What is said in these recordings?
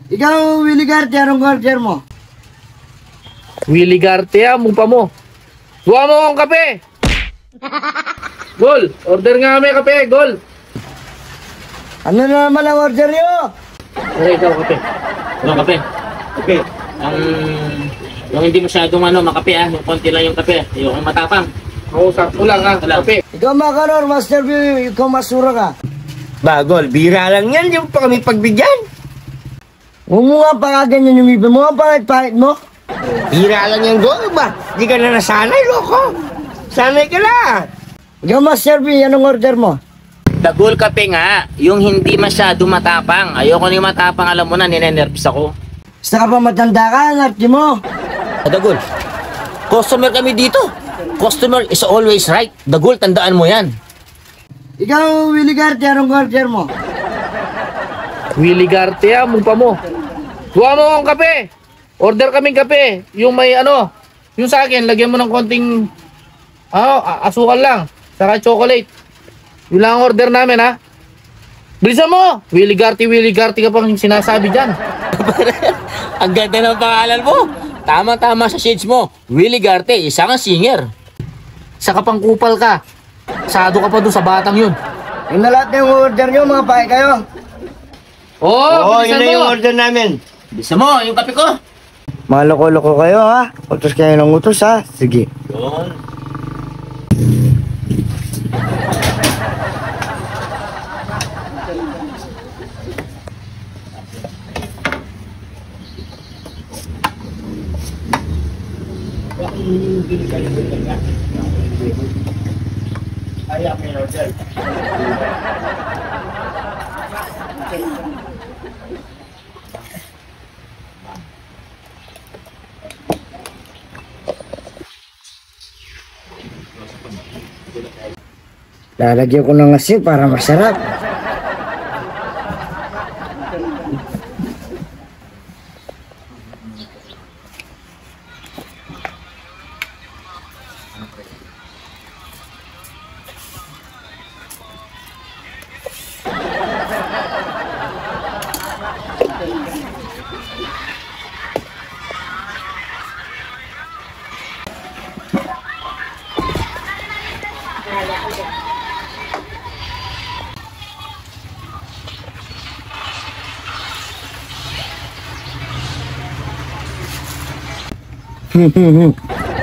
Ikaw, Willie Garte, anong order mo? Willie Garte, mukha mo. Buha mo akong kape. Gol, order nga kami kape, Gol. Ano na naman ang order nyo? Okay, ikaw kape. Ano kape? Kape. Yung hindi masyadong makape yung konti lang yung kape. Yung matapang. Oo, sakto lang ha, kape. Ikaw, Makanor, Master View, ikaw masura ka. Bagol, bira lang yan. Yung pa kami pagbigyan. Huwag mo nga pakaganyan yung ibig mo, ang pangit-pangit mo. Bira lang yan, Gol. Ba? Di ka na nasanay, loko. Sanay ka na. Ikaw, Master View, anong order mo? Dagol kape nga. Yung hindi masyado matapang. Ayoko na yung matapang. Alam mo na, ninenervous ako. Basta ka pa matanda ka, narti mo. Dagol, customer kami dito. Customer is always right. Dagol, tandaan mo yan. Ikaw, Willie Garte, anong order mo? Willie Garte, mukha mo. Buha mo akong kape. Order kaming kape. Yung may yung sa akin, lagyan mo ng konting asukal lang. Saka chocolate. Yun lang ang order namin, ha? Bilisan mo! Willie Garte ka pang sinasabi dyan. Ang ganda ng pangalan mo. Tama-tama sa shades mo. Willie Garte, isa kang singer. Saka pang kupal ka. Sado ka pa dun sa batang yun. Yun na lahat na yung order nyo, mga pae kayo. Oo, yun bilisan na mo. yung order namin. Bisa mo, yung kape ko. Mga loko-loko kayo, ha? Utos kayo ng utos, ha? Sige. Yun. Lalagyan ko ng asin para masarap.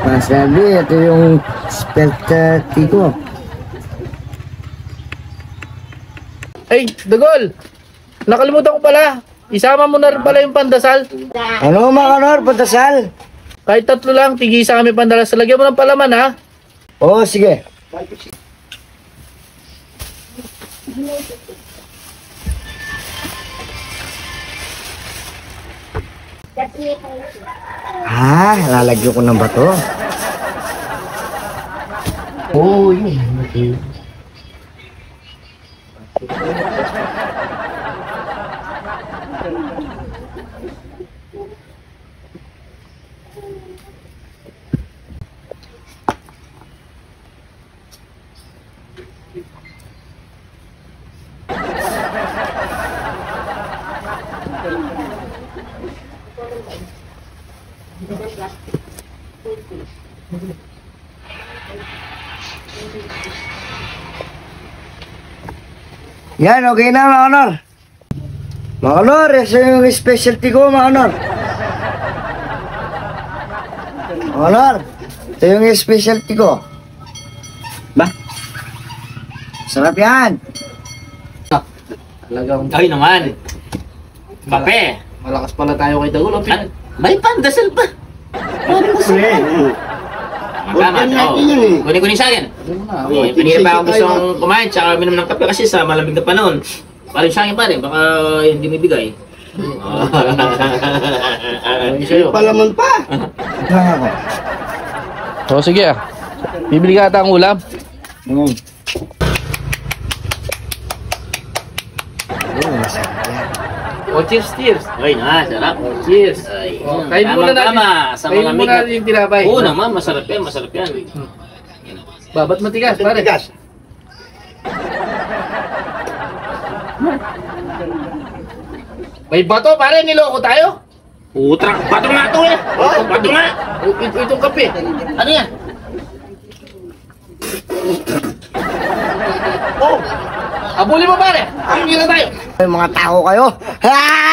Masabi, ito yung specialty ko. Ay, Dagol! Nakalimutan ko pala. Isama mo na rin pala yung pandasal. Ano, Makanor, patasal? Kahit 3 lang, tigisa kami pandasal. Lagyan mo ng palaman, ha? Oo, sige. Lalagyan ko ng bato. Oo, yun. Yan, okay na, Makanor. Makanor, ito yung specialty ko, Makanor. Makanor, ito yung specialty ko. Ba? Sarap yan. Talagang Ay naman. Kape. malakas pala tayo kay Dagol. At may pandasal pa. Tama. Kunin sa akin. Pinili pa ako gustong kumain tsaka minom ng kape kasi sa malamig na panahon. Parin sa akin pare, baka hindi may bigay. Palaman pa. Lang ako. O sige, bibili ka ata ang ulam. O cheers. Ay na, sarap. Cheers. Ay, Kain muna natin. tama sa Kain mga muna natin yung tinapay. Oo naman, masarap yan. Babat matigas, pare. Tigas. May bato, pare, niloko tayo. Putra, bato nga to eh. Bato nga. Itong kape. Ano yan? Oh, abuli mo pare. Abuli na tayo. Mga tao kayo. Ah!